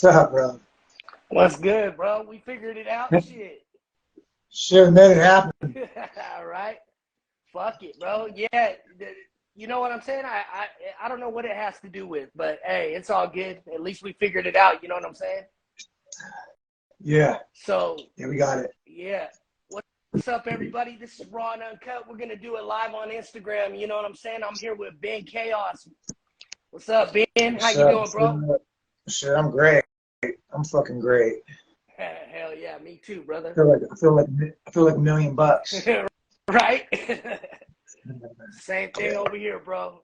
What's up, bro? What's good, bro? We figured it out. Shit. Should have made it happen. All right. Fuck it, bro. Yeah. You know what I'm saying? I don't know what it has to do with, but hey, it's all good. At least we figured it out. You know what I'm saying? Yeah. So, Yeah, we got it. yeah. What's up, everybody? This is Raw and Uncut. We're going to do it live on Instagram. You know what I'm saying? I'm here with Ben Kaos. What's up, Ben? How you doing, bro? Shit, I'm great. I'm fucking great. Hell yeah, me too, brother. I feel like $1,000,000. Right? Same thing over here, bro.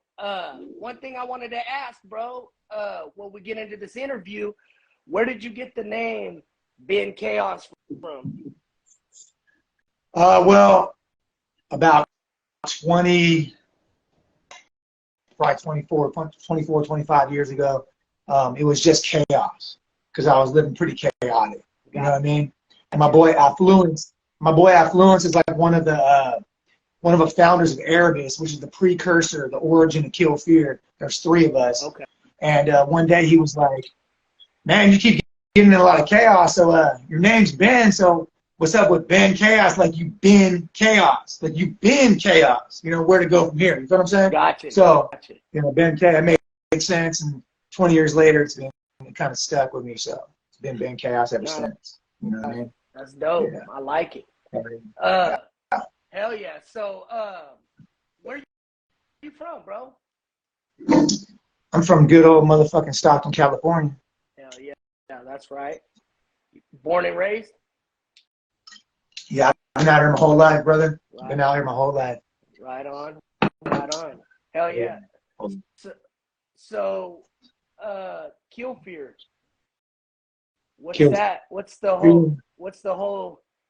One thing I wanted to ask, bro, when we get into this interview, where did you get the name Ben Kaos from? Well, about 20, probably 25 years ago, it was just chaos because I was living pretty chaotic. You know what I mean? And my boy Affluence is like one of the founders of Erebus, which is the precursor, the origin of Kill Fear. There's 3 of us. Okay. And one day he was like, "Man, you keep getting in a lot of chaos. So your name's Ben. So what's up with Ben Kaos? Like you've been chaos. Like you've been chaos. You know where to go from here. You feel what I'm saying?" Gotcha. So Gotcha. you know, Ben K. It made sense. And 20 years later, it kind of stuck with me. So it's been Ben Kaos ever since. You know what I mean? That's dope. Yeah. I like it. Yeah. Hell yeah. So, where you from, bro? I'm from good old motherfucking Stockton, California. Hell yeah. Yeah, that's right. Born and raised? Yeah, I've been out here my whole life, brother. Right. Been out here my whole life. Right on. Right on. Hell yeah. So, Kill Fear. What's that? What's the whole,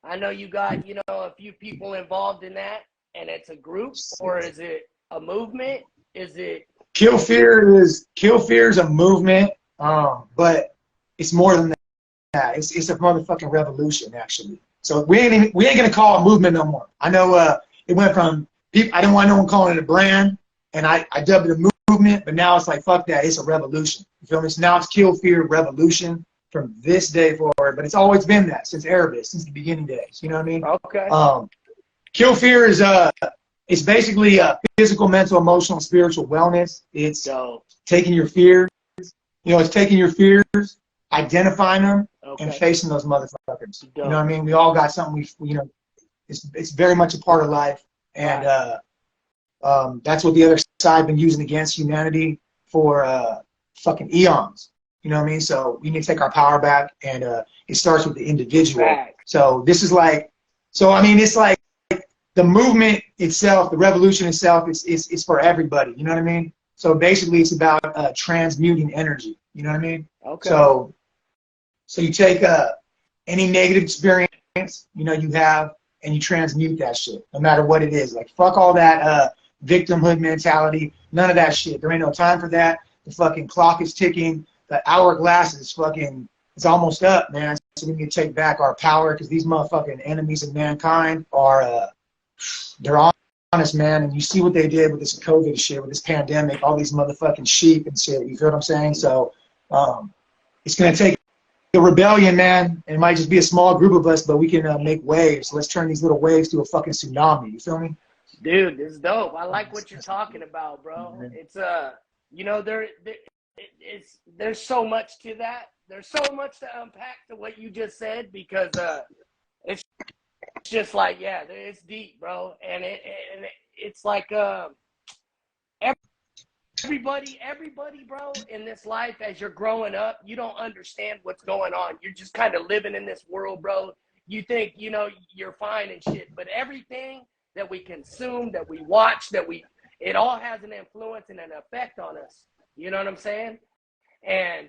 I know you got, a few people involved in that, and it's a group, or is it a movement? Is it? Kill Fear is a movement, but it's more than that. It's a motherfucking revolution, actually. So we ain't gonna call it a movement no more. I know it went from people. I didn't want no one calling it a brand, and I dubbed it a movement. But now it's like fuck that. It's a revolution. You feel me? So now it's Kill Fear Revolution from this day forward. But it's always been that since Erebus, since the beginning days. You know what I mean? Okay. Kill Fear is it's basically physical, mental, emotional, spiritual wellness. It's taking your fears. It's taking your fears, identifying them, and facing those motherfuckers. You know what I mean? We all got something it's very much a part of life. And that's what the other side been using against humanity for fucking eons. You know what I mean? So we need to take our power back, and it starts with the individual. So this is like, it's like the movement itself, the revolution itself, is for everybody. You know what I mean? So basically, it's about transmuting energy. You know what I mean? Okay. So you take any negative experience you have, and you transmute that shit, no matter what it is. Like fuck all that victimhood mentality. None of that shit. There ain't no time for that. The fucking clock is ticking. The hourglass is it's almost up, man. So we need to take back our power, because these motherfucking enemies of mankind are they're honest, man. And you see what they did with this COVID shit, with this pandemic, all these motherfucking sheep and shit. You feel what I'm saying? So it's gonna take a rebellion, man. It might just be a small group of us, but we can make waves. Let's turn these little waves to a fucking tsunami. You feel me? Dude, this is dope. I like what you're talking about, bro. It's there's so much to that. There's so much to unpack to what you just said, because it's just like, yeah, it's deep, bro. And it's like everybody, bro, in this life, as you're growing up, you don't understand what's going on. You're just kind of living in this world, bro. You think, you're fine and shit, but everything that we consume, that we watch, it all has an influence and an effect on us. You know what I'm saying? And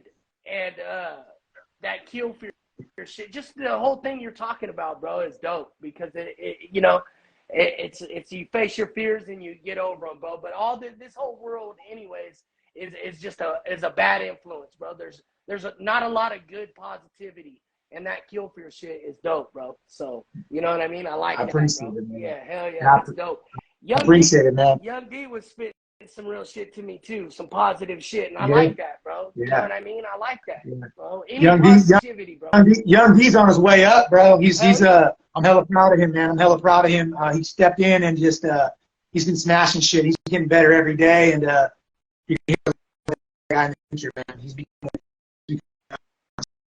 that Kill Fear shit, just the whole thing you're talking about, bro, is dope, because it's you face your fears and you get over them, bro. But this whole world, anyways, is just a bad influence, bro. There's not a lot of good positivity, and that Kill Fear shit is dope, bro. So you know what I mean? I like I that, appreciate bro. it, man. Yeah, hell yeah, that's dope. I appreciate it, man. Young D was spitting some real shit to me too, some positive shit, and I like that, bro. Yeah. You know what I mean? I like that, bro. Any Young positivity, bro. Young D's on his way up, bro. I'm hella proud of him, man. I'm hella proud of him. He stepped in and just he's been smashing shit. He's getting better every day, and he's a guy in the future, man. He's becoming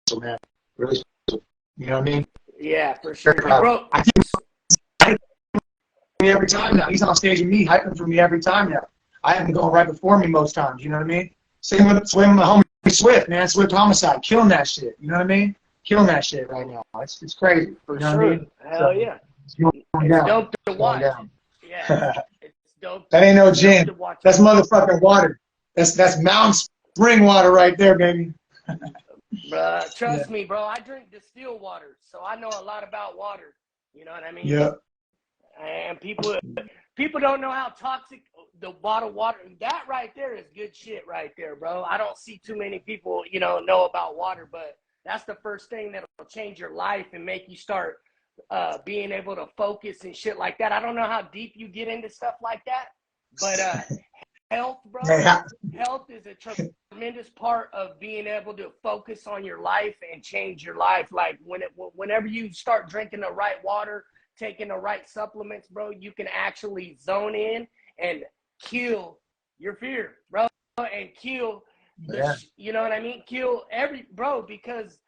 special, man. Really special. You know what I mean? Yeah, for sure, bro. I keep me every time now. He's on stage with me, hyping for me every time now. I have him going right before me most times. You know what I mean? Same with my homie Swift, man. Swift Homicide, killing that shit. You know what I mean? Killing that shit right now. It's crazy. For you know sure. What I mean? Hell yeah. It's dope to watch. Yeah. It's dope. That ain't no gin. That's motherfucking water. That's mountain spring water right there, baby. Trust me, bro. I drink distilled water, so I know a lot about water. You know what I mean? Yeah. And people don't know how toxic the bottled water. That right there is good shit right there, bro. I don't see too many people, know about water, but that's the first thing that'll change your life and make you start being able to focus and shit like that. I don't know how deep you get into stuff like that, but health, bro. Health is a tremendous part of being able to focus on your life and change your life. Like whenever you start drinking the right water, taking the right supplements, bro, you can actually zone in and kill your fear, bro, and kill you know what I mean? Kill because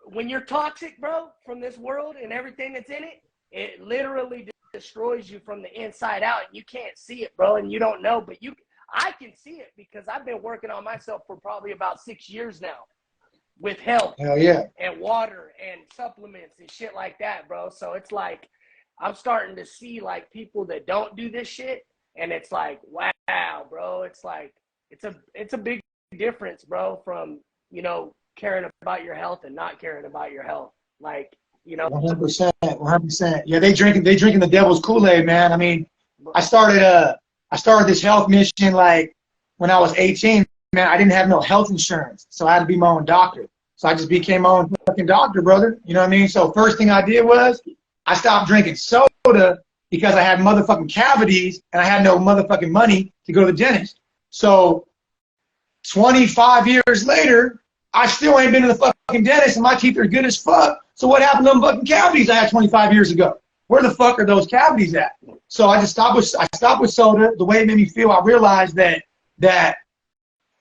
when you're toxic, bro, from this world and everything that's in it, it literally destroys you from the inside out. You can't see it, bro, and you don't know, but I can see it because I've been working on myself for probably about 6 years now with health and water and supplements and shit like that, bro. So it's like I'm starting to see like people that don't do this shit, and it's like, wow, bro. It's like it's a big difference, bro, from caring about your health and not caring about your health. Like 100%. Yeah, they drinking the devil's Kool-Aid, man. I mean, I started this health mission like when I was 18. Man, I didn't have no health insurance, so I had to be my own doctor. So I just became my own fucking doctor, brother. You know what I mean? So first thing I did was I stopped drinking soda because I had motherfucking cavities and I had no motherfucking money to go to the dentist. So 25 years later, I still ain't been to the fucking dentist and my teeth are good as fuck. So what happened to them fucking cavities I had 25 years ago? Where the fuck are those cavities at? So I stopped with soda. The way it made me feel, I realized that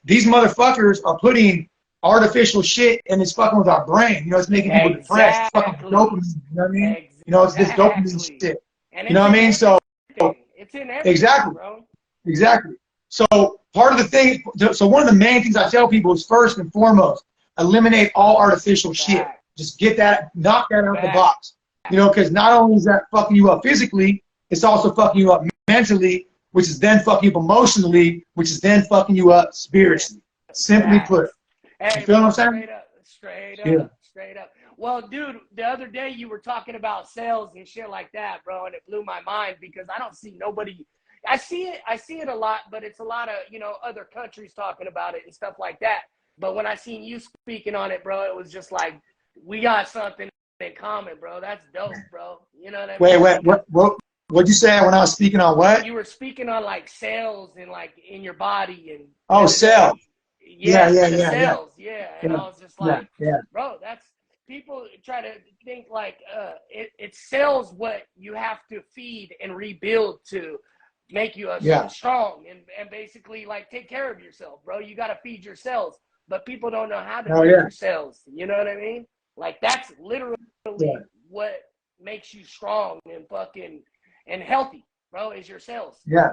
these motherfuckers are putting artificial shit and it's fucking with our brain. It's making people depressed. It's fucking dopamine. You know what I mean? It's this dopamine shit. You know what I mean? So it's in everything, exactly, bro. Exactly. So part of the thing, so one of the main things I tell people is first and foremost, eliminate all artificial shit. Just get that, knock that out the box. Because not only is that fucking you up physically, it's also fucking you up mentally, which is then fucking you up emotionally, which is then fucking you up spiritually. Simply put. Hey, you feel what I'm saying? Straight up. Well, dude, the other day you were talking about sales and shit like that, bro, and it blew my mind because I don't see nobody. I see it a lot, but it's a lot of, other countries talking about it and stuff like that. But when I seen you speaking on it, bro, it was just like, we got something in common, bro. That's dope, bro. You know what I mean? Wait, what'd you say when I was speaking on what? You were speaking on like cells and like in your body and. Oh, cells. Yeah. Cells, and I was just like, bro, that's people try to think like it sells what you have to feed and rebuild to make you strong and basically like take care of yourself, bro. You got to feed your cells, but people don't know how to feed your cells. You know what I mean? Like that's literally what makes you strong and fucking and healthy, bro, is your cells. Yeah.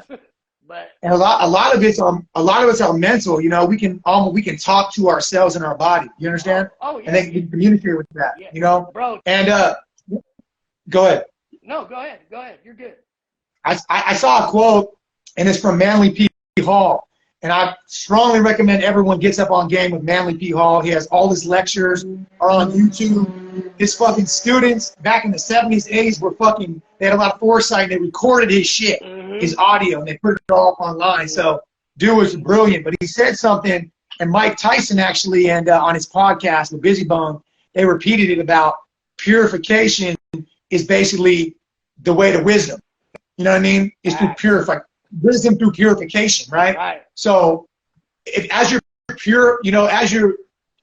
But and a lot of it's our mental. We can talk to ourselves in our body. You understand? Oh yeah. And then you can communicate with that. Yeah. Bro. And go ahead. No, go ahead. You're good. I saw a quote, and it's from Manly P. Hall, and I strongly recommend everyone gets up on game with Manly P. Hall. He has all his lectures are on YouTube. His fucking students back in the 70s, 80s they had a lot of foresight. They recorded his shit, his audio, and they put it all up online. So dude was brilliant, but he said something, and Mike Tyson actually, and on his podcast, The Busy Bone, they repeated it about purification is basically the way to wisdom. You know what I mean? It's to purify. wisdom through purification, right? Right. So as you're pure, you know, as you're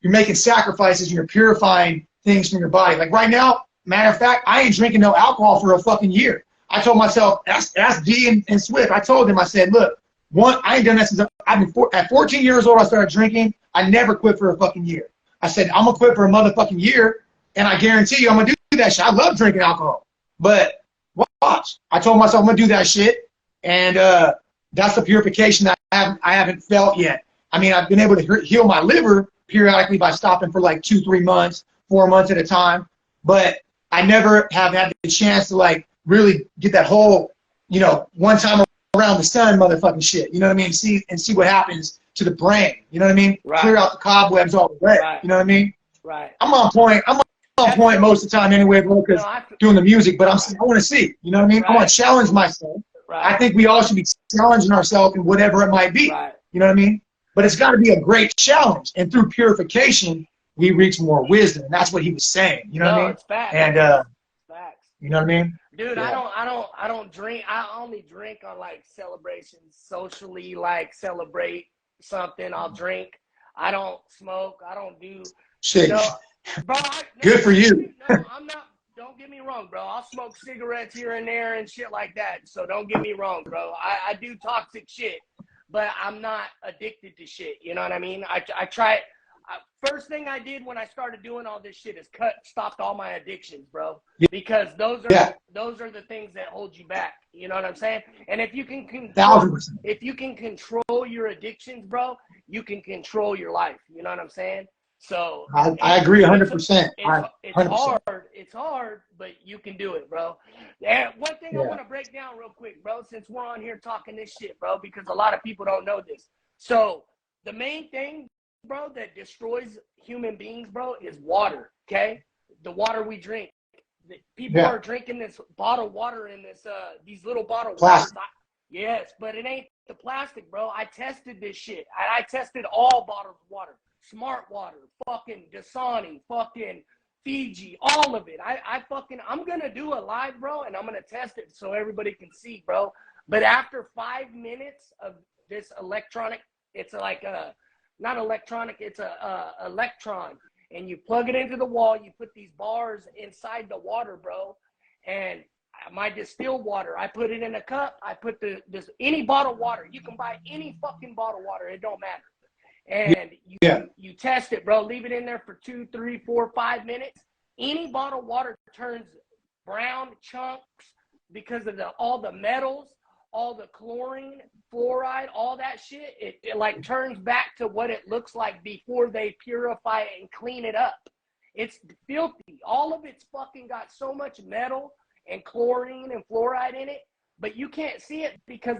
making sacrifices and you're purifying things from your body. Like right now, matter of fact, I ain't drinking no alcohol for a fucking year. I told myself, ask D and Swift. I told them, I said, look, I ain't done that since I've been at 14 years old. I started drinking. I never quit for a fucking year. I said, I'm gonna quit for a motherfucking year, and I guarantee you, I'm gonna do that shit. I love drinking alcohol, but watch. I told myself I'm gonna do that shit, and that's the purification that I haven't felt yet. I mean, I've been able to heal my liver periodically by stopping for like 2-3 months, 4 months at a time, but I never have had the chance to like really get that whole, you know, one time around the sun motherfucking shit. You know what I mean? See what happens to the brain. You know what I mean? Right. Clear out the cobwebs all the way. Right. You know what I mean? Right. I'm on point. I'm on point most of the time anyway, bro, because doing the music. But I want to see. You know what I mean? Right. I want to challenge myself. Right. I think we all should be challenging ourselves in whatever it might be. Right. You know what I mean? But it's got to be a great challenge, and through purification, we reach more wisdom, and that's what he was saying. You know what I mean? It's facts. And facts. You know what I mean? Dude, yeah. I don't drink. I only drink on like celebrations, socially, like celebrate something. I'll drink. I don't smoke. I don't do shit. You know, bro, good for you. No, I'm not. Don't get me wrong, bro. I'll smoke cigarettes here and there and shit like that. So don't get me wrong, bro. I do toxic shit, but I'm not addicted to shit. You know what I mean? I try it. First thing I did when I started doing all this shit is stopped all my addictions, bro. Because those are the things that hold you back. You know what I'm saying? And if you can control your addictions, bro, you can control your life. You know what I'm saying? So I agree 100%. It's hard, but you can do it, bro. And one thing I want to break down real quick, bro, since we're on here talking this shit, bro, because a lot of people don't know this. So the main thing, bro, that destroys human beings, bro, is water. Okay, the water we drink. People are drinking this bottled water in these little bottled waters. Yes, but it ain't the plastic, bro. I tested this shit. I tested all bottled water. Smart Water, fucking Dasani, fucking Fiji, all of it. I'm gonna do a live, bro, and I'm gonna test it so everybody can see, bro. But after 5 minutes of this electronic, it's like not electronic, it's a electron, and you plug it into the wall. You put these bars inside the water, bro, and my distilled water, I put it in a cup. I put any bottled water. You can buy any fucking bottled water. It don't matter. And you test it, bro. Leave it in there for 2, 3, 4, 5 minutes. Any bottled water turns brown chunks because of all the metals, all the chlorine, fluoride, all that shit. It like turns back to what it looks like before they purify it and clean it up. It's filthy. All of it's fucking got so much metal and chlorine and fluoride in it, but you can't see it because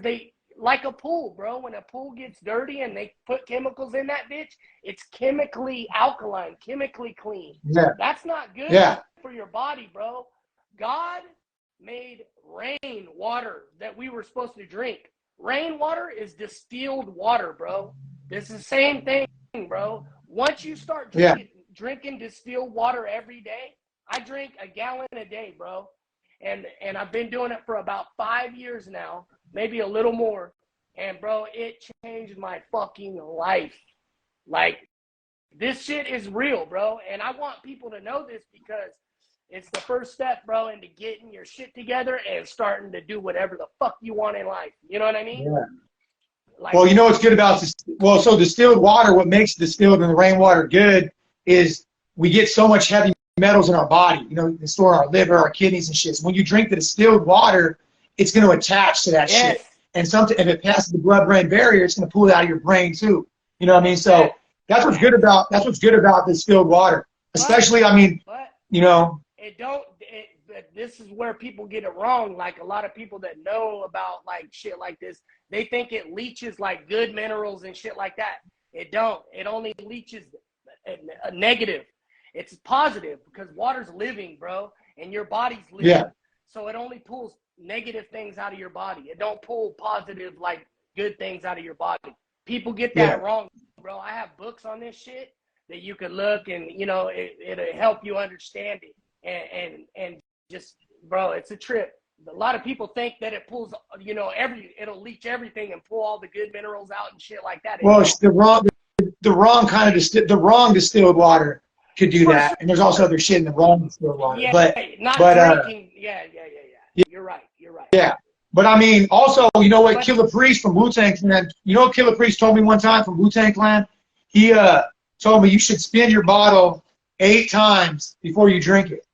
like a pool, bro. When a pool gets dirty and they put chemicals in that bitch, it's chemically alkaline, chemically clean. Yeah. That's not good for your body, bro. God made rain water that we were supposed to drink. Rainwater is distilled water, bro. It's the same thing, bro. Once you start drinking distilled water every day, I drink a gallon a day, bro. And I've been doing it for about 5 years now, maybe a little more. And, bro, it changed my fucking life. Like, this shit is real, bro. And I want people to know this because it's the first step, bro, into getting your shit together and starting to do whatever the fuck you want in life. You know what I mean? Yeah. Like, well, you know what's good about this? Well, so distilled water, what makes distilled and the rainwater good is we get so much heavy metals in our body, you know, they store our liver, our kidneys and shit. So when you drink the distilled water, it's going to attach to that shit. And if it passes the blood-brain barrier, it's going to pull it out of your brain too. You know what I mean? So that's what's good about distilled water. Especially, I mean, you know. But this is where people get it wrong. Like a lot of people that know about like shit like this, they think it leaches like good minerals and shit like that. It don't. It only leaches a negative. It's positive because water's living, bro, and your body's living. Yeah. So it only pulls negative things out of your body. It don't pull positive, like good things out of your body. People get that wrong, bro. I have books on this shit that you could look and, you know, it'll help you understand it. And just, bro, it's a trip. a lot of people think that it pulls, you know, it'll leach everything and pull all the good minerals out and shit like that. Well, it's the wrong kind of the wrong distilled water could do that, and there's also other shit in the wrong distilled water. Yeah, but drinking. Yeah. You're right. Yeah, but I mean, also, you know what, Killer Priest from Wu-Tang Clan. You know what Killer Priest told me one time from Wu-Tang Clan? He told me you should spin your bottle 8 times before you drink it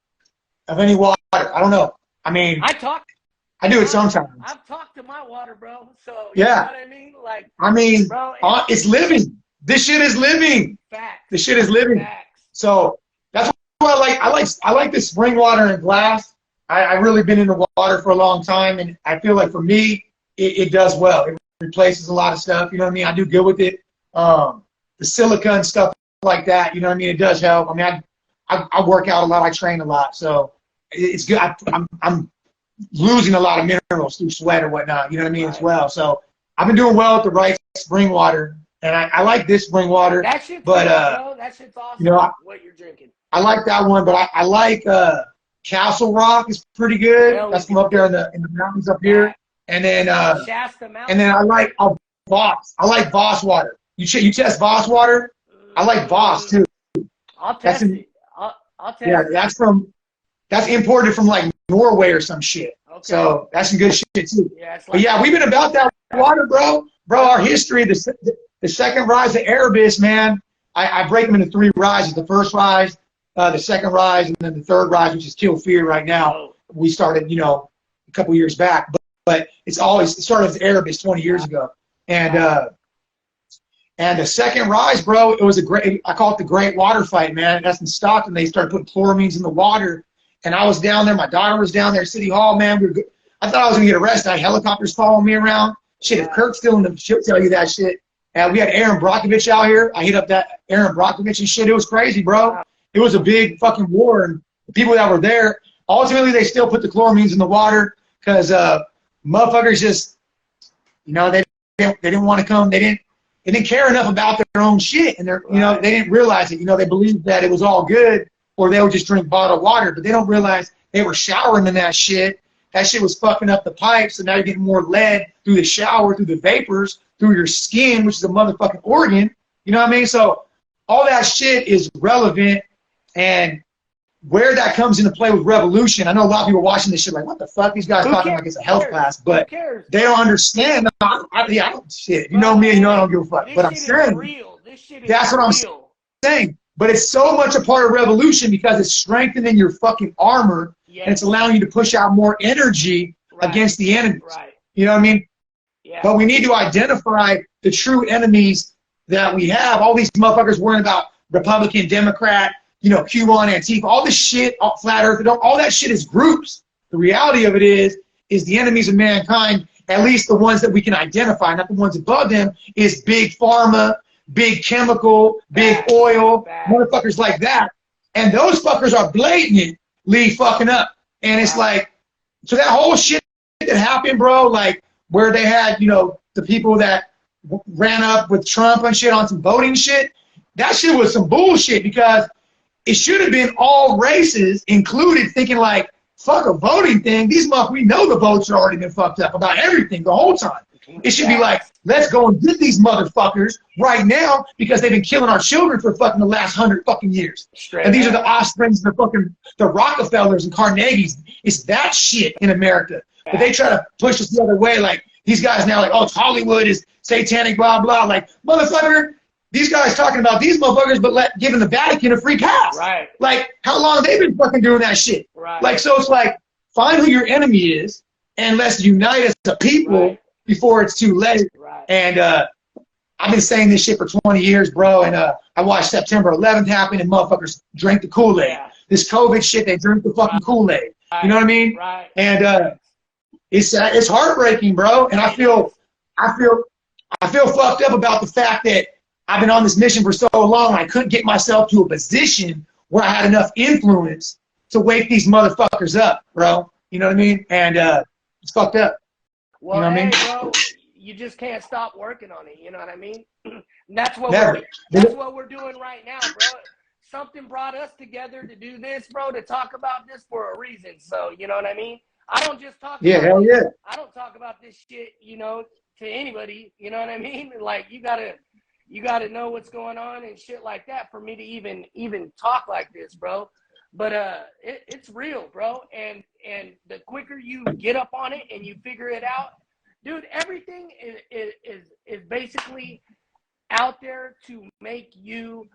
of any water. I don't know. I mean, I do it sometimes. I've talked to my water, bro. So you know what I mean? Like, I mean, bro, it's living. This shit is living. Facts. This shit is living. Facts. So that's what I like the spring water in glass. I've really been into water for a long time, and I feel like for me, it does well. It replaces a lot of stuff. You know what I mean? I do good with it. The silica and stuff like that. You know what I mean? It does help. I mean, I work out a lot. I train a lot, so it's good. I'm losing a lot of minerals through sweat or whatnot. You know what I mean? As well. So I've been doing well with the right spring water, and I like this spring water. That shit's but that shit's awesome. You know, what you're drinking. I like that one, but I like Castle Rock is pretty good. That's from up there in the mountains up here. And then Shasta Mountain. And then I like Voss. I like Voss water. You test Voss water? I like Voss too. I'll test it. I'll test it. Yeah, that's imported from like Norway or some shit. Okay. So that's some good shit too. Yeah, but yeah, we've been about that water, bro. Bro, our history, the second rise of Erebus, man. I break them into 3 rises. The first rise, the second rise, and then the third rise, which is Kill Fear right now. We started, you know, a couple years back, but it started as Erebus 20 years ago. And the second rise, bro, it was I call it the Great Water Fight, man. That's in Stockton. They started putting chloramines in the water, and I was down there. My daughter was down there at City Hall, man. I thought I was gonna get arrested. I had helicopters following me around. Shit, if Kirk's still in the, she'll tell you that shit. And we had Aaron Brockovich out here. I hit up that Aaron Brockovich and shit. It was crazy, bro. It was a big fucking war, and the people that were there, ultimately they still put the chloramines in the water because motherfuckers just, you know, they didn't want to come. They didn't care enough about their own shit, and you know, they didn't realize it. You know, they believed that it was all good, or they would just drink bottled water, but they don't realize they were showering in that shit. That shit was fucking up the pipes, so now you're getting more lead through the shower, through the vapors, through your skin, which is a motherfucking organ. You know what I mean? So all that shit is relevant, and where that comes into play with revolution, I know a lot of people watching this shit like, what the fuck? These guys talking like it's a health class, but they don't understand. I don't shit. You know me, you know I don't give a fuck. But I'm saying, that's what I'm saying. But it's so much a part of revolution because it's strengthening your fucking armor, and it's allowing you to push out more energy against the enemies. You know what I mean? Yeah. But we need to identify the true enemies that we have. All these motherfuckers worrying about Republican, Democrat, you know, QAnon, Antifa, all this shit, Flat Earth, all that shit is groups. The reality of it is the enemies of mankind, at least the ones that we can identify, not the ones above them, is big pharma, big chemical, big oil, motherfuckers like that. And those fuckers are blatantly fucking up. And it's like, so that whole shit that happened, bro, like where they had, you know, the people that ran up with Trump and shit on some voting shit, that shit was some bullshit because it should have been all races included, thinking like, fuck a voting thing. These motherfuckers, we know the votes have already been fucked up about everything the whole time. It should be like, let's go and get these motherfuckers right now because they've been killing our children for fucking the last 100 fucking years. And these are the offsprings of the Rockefellers and Carnegies. It's that shit in America. But they try to push us the other way. Like these guys now, like, oh, it's Hollywood is satanic, blah, blah. Like, motherfucker, these guys talking about these motherfuckers, but giving the Vatican a free pass. Right. Like, how long have they been fucking doing that shit? Right. Like, so it's like, find who your enemy is, and let's unite as a people before it's too late. Right. And I've been saying this shit for 20 years, bro, and I watched September 11th happen, and motherfuckers drink the Kool-Aid. Yeah. This COVID shit, they drink the fucking Kool-Aid. You know what I mean? Right. And it's heartbreaking, bro, and I feel fucked up about the fact that I've been on this mission for so long, I couldn't get myself to a position where I had enough influence to wake these motherfuckers up, bro. You know what I mean? And it's fucked up. Well, you know what I mean? Bro, you just can't stop working on it. You know what I mean? That's what we're doing right now, bro. Something brought us together to do this, bro, to talk about this for a reason. So, you know what I mean? I don't just talk Yeah, about hell this. yeah. I don't talk about this shit, you know, to anybody. You know what I mean? Like you gotta know what's going on and shit like that for me to even talk like this, bro. But it's real, bro. And the quicker you get up on it and you figure it out, dude, everything is basically out there to make you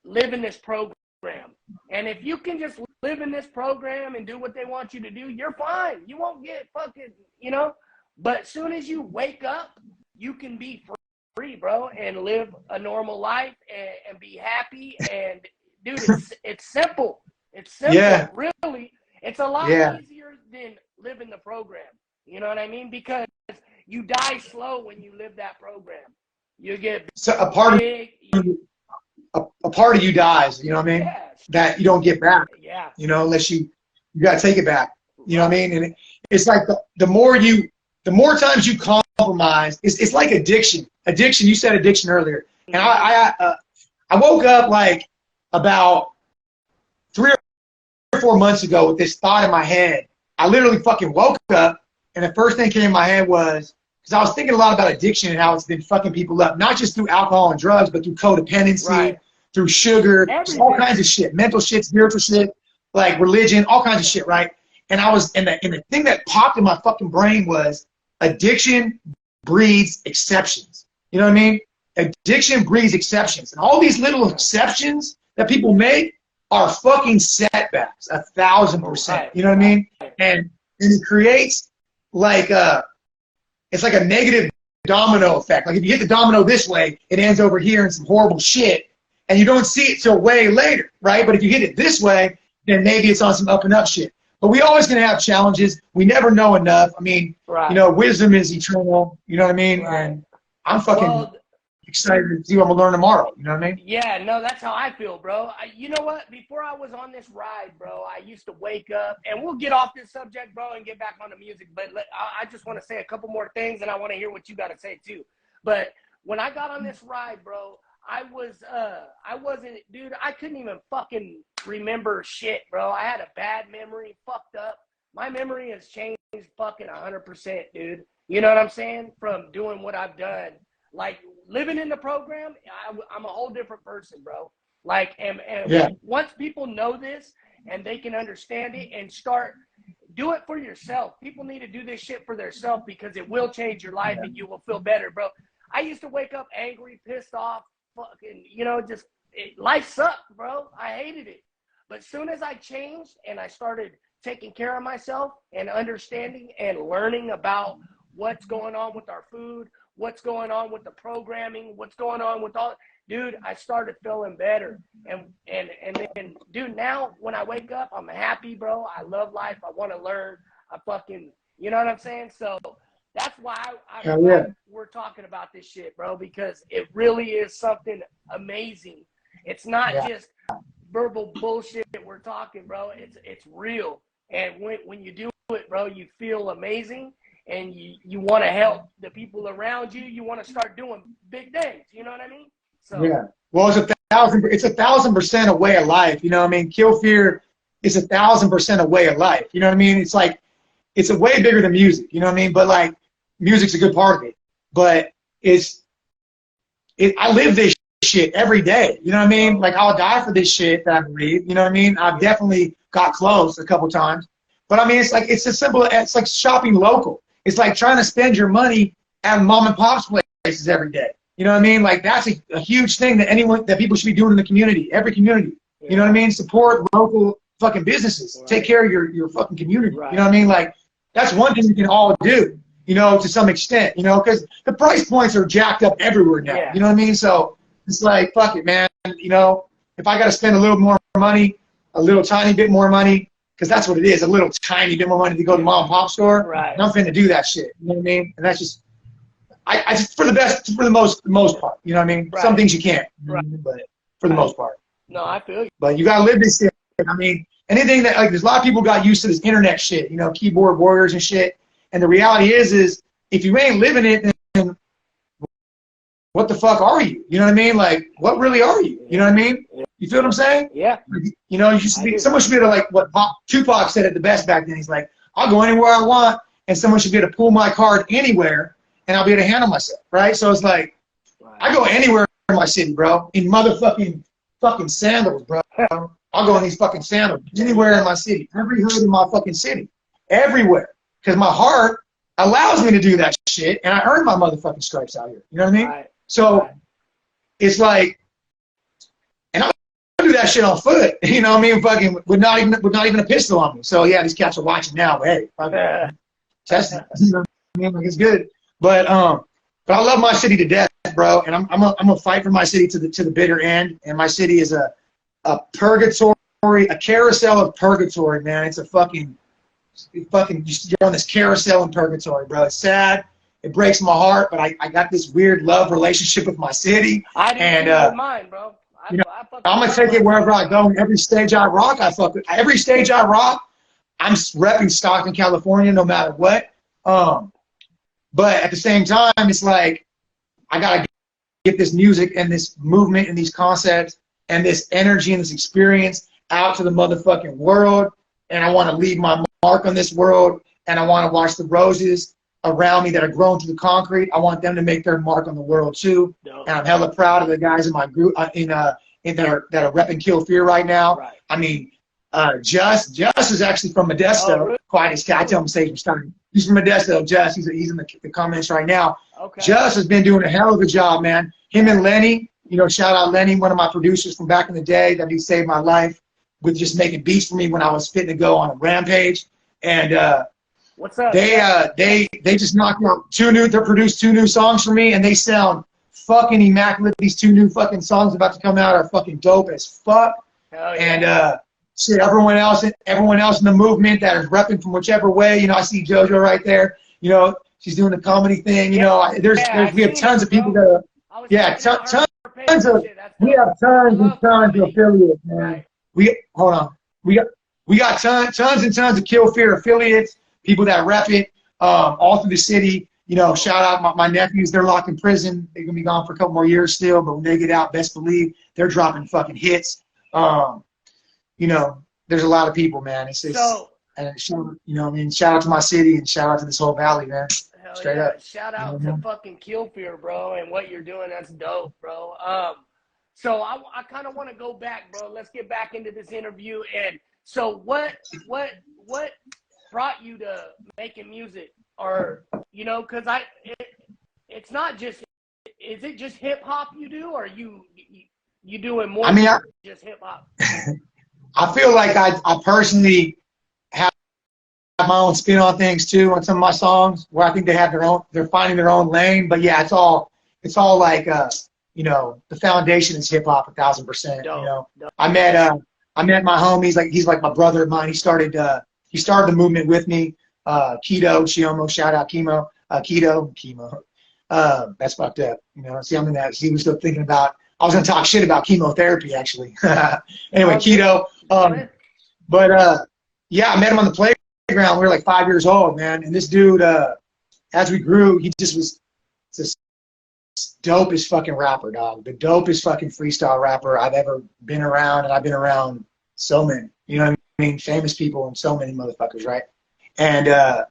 live in this program. And if you can just live in this program and do what they want you to do, you're fine. You won't get fucking, you know. But as soon as you wake up, you can be free, bro, and live a normal life and be happy. And dude, it's simple. It's simple, Yeah. really. It's a lot easier than living the program. You know what I mean? Because you die slow when you live that program. You get so a part big. a part of you dies, you know what I mean? Yeah. That you don't get back. Yeah. You know, unless you gotta take it back. You know what I mean? And it's like the more times you compromise, it's like addiction. Addiction, you said addiction earlier. And I woke up like about 3 or 4 months ago with this thought in my head. I literally fucking woke up and the first thing came in my head was, because I was thinking a lot about addiction and how it's been fucking people up, not just through alcohol and drugs, but through codependency, through sugar, all kinds of shit, mental shit, spiritual shit, like religion, all kinds of shit, right? And the thing that popped in my fucking brain was addiction breeds exceptions. You know what I mean? Addiction breeds exceptions. And all these little exceptions that people make are fucking setbacks, 1,000%. You know what I mean? And it creates like it's like a negative domino effect. Like if you hit the domino this way, it ends over here in some horrible shit, and you don't see it till way later, right? But if you hit it this way, then maybe it's on some up and up shit. But we always gonna have challenges. We never know enough. I mean, you know, wisdom is eternal. You know what I mean? And I'm fucking excited to see what I'm gonna learn tomorrow. You know what I mean? Yeah, no, that's how I feel, bro. You know what? Before I was on this ride, bro, I used to wake up, and we'll get off this subject, bro, and get back on the music. But I just want to say a couple more things, and I want to hear what you got to say too. But when I got on this ride, bro, I wasn't, dude, I couldn't even fucking remember shit, bro. I had a bad memory, fucked up. My memory has changed fucking 100%, dude. You know what I'm saying? From doing what I've done. Like, living in the program, I'm a whole different person, bro. Like, and once people know this and they can understand it and do it for yourself. People need to do this shit for themselves because it will change your life and you will feel better, bro. I used to wake up angry, pissed off, fucking, you know, life sucked, bro. I hated it. But as soon as I changed and I started taking care of myself and understanding and learning about what's going on with our food, what's going on with the programming, what's going on with all, dude, I started feeling better. And then, dude, now when I wake up, I'm happy, bro. I love life. I want to learn. I fucking, you know what I'm saying? So that's why I'm glad we're talking about this shit, bro, because it really is something amazing. It's not just verbal bullshit that we're talking, bro. It's real. And when you do it, bro, you feel amazing. And you want to help the people around you. You want to start doing big things. You know what I mean? So yeah. Well, it's 1,000% a way of life. You know what I mean? Kill fear is 1,000% a way of life. You know what I mean? It's like, it's a way bigger than music. You know what I mean? But like, music's a good part of it. But I live this shit every day. You know what I mean? Like, I'll die for this shit that I believe. You know what I mean? I've definitely got close a couple times. But I mean, it's as simple. It's like shopping local. It's like trying to spend your money at mom and pop's places every day. You know what I mean? Like, that's a huge thing that people should be doing in the community, every community. You know what I mean? Support local fucking businesses. Take care of your fucking community. You know what I mean? Like, that's one thing we can all do, you know, to some extent, you know, because the price points are jacked up everywhere now. You know what I mean? So it's like, fuck it, man. You know, if I got to spend a little more money, a little tiny bit more money, because that's what it is, a little tiny bit more money to go to the mom and pop store. And I'm finna do that shit. You know what I mean? And that's just, I just for the most part. You know what I mean? Some things you can't, but for the most part. No, I feel you. But you gotta live this shit. I mean, anything that, like, there's a lot of people got used to this internet shit, you know, keyboard warriors and shit. And the reality is if you ain't living it, then what the fuck are you? You know what I mean? Like, what really are you? You know what I mean? You feel what I'm saying? Yeah. You know, someone should be able to, like what Tupac said it the best back then. He's like, I'll go anywhere I want, and someone should be able to pull my card anywhere, and I'll be able to handle myself, right? So it's like, I go anywhere in my city, bro, in motherfucking fucking sandals, bro. I'll go in these fucking sandals anywhere in my city, every hood in my fucking city, everywhere, because my heart allows me to do that shit, and I earn my motherfucking stripes out here. You know what I mean? Right. So it's like, and I do that shit on foot. You know what I mean? Fucking with not even a pistol on me. So yeah, these cats are watching now. But hey, fucking test it. You know what I mean? Like, it's good. But I love my city to death, bro. And I'm gonna fight for my city to the bitter end. And my city is a purgatory, a carousel of purgatory, man. It's a fucking you're on this carousel in purgatory, bro. It's sad. It breaks my heart, but I got this weird love relationship with my city. I do too with mine, bro. You know, I'm gonna take it wherever I go. And every stage I rock, I fuck with. Every stage I rock, I'm repping Stockton, California, no matter what. But at the same time, it's like I gotta get this music and this movement and these concepts and this energy and this experience out to the motherfucking world. And I want to leave my mark on this world. And I want to watch the roses around me that are grown through the concrete. I want them to make their mark on the world too. And I'm hella proud of the guys in my group that are repping Kill Fear right now. Right. I mean, Just is actually from Modesto. Oh, really? Quietest guy. I tell him stage from starting. He's from Modesto. Just he's in the comments right now. Okay. Just has been doing a hell of a job, man. Him and Lenny, you know, shout out Lenny, one of my producers from back in the day that he saved my life with just making beats for me when I was fitting to go on a rampage. And what's up? They just knocked out they produced 2 new songs for me, and they sound fucking immaculate. These 2 new fucking songs about to come out are fucking dope as fuck. Hell yeah. And shit, everyone else in the movement that is repping from whichever way. You know, I see JoJo right there. You know, she's doing the comedy thing. You know, we have tons of people that are, we have tons and tons of affiliates, man. Right. We got tons and tons of Kill Fear affiliates, people that rep it all through the city. You know, shout out my nephews. They're locked in prison. They're gonna be gone for a couple more years still, but when they get out, best believe they're dropping fucking hits. You know, there's a lot of people, man. And you know, I mean, shout out to my city and shout out to this whole valley, man. Hell Straight yeah. up. Shout out to fucking Kill Fear, bro, and what you're doing. That's dope, bro. So I kind of want to go back, bro. Let's get back into this interview. And so what brought you to making music? Or, you know, because it's not just, is it just hip hop you do, or you doing more than just hip hop? I feel like I personally have my own spin on things too on some of my songs, where I think they're finding their own lane. But yeah, it's all like you know, the foundation is hip hop 1000%. You know, I met my homie. He's like my brother of mine. He started the movement with me. Keto, Chiomo, shout out Chemo, Chemo. That's fucked up. You know, see, I'm in that. He was still thinking about. I was gonna talk shit about chemotherapy actually. Anyway, Keto. Yeah, I met him on the playground. We were like 5 years old, man. And this dude, as we grew, he just was this dopest fucking rapper, dog. The dopest fucking freestyle rapper I've ever been around, and I've been around so many. You know what I mean? Famous people and so many motherfuckers, right? And I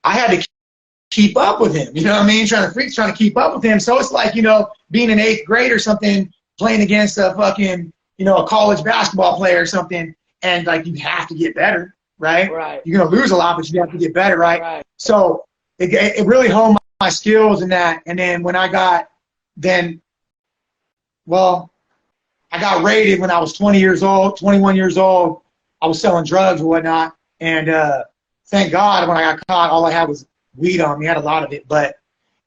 had to keep up with him. You know what I mean? Trying to keep up with him. So it's like, you know, being in 8th grade or something, playing against a fucking, you know, a college basketball player or something, and like you have to get better, right? Right. You're gonna lose a lot, but you have to get better, right? Right. So it really honed my skills in that. And then when I got raided when I was 21 years old. I was selling drugs or whatnot, and thank God when I got caught, all I had was weed on me. I had a lot of it, but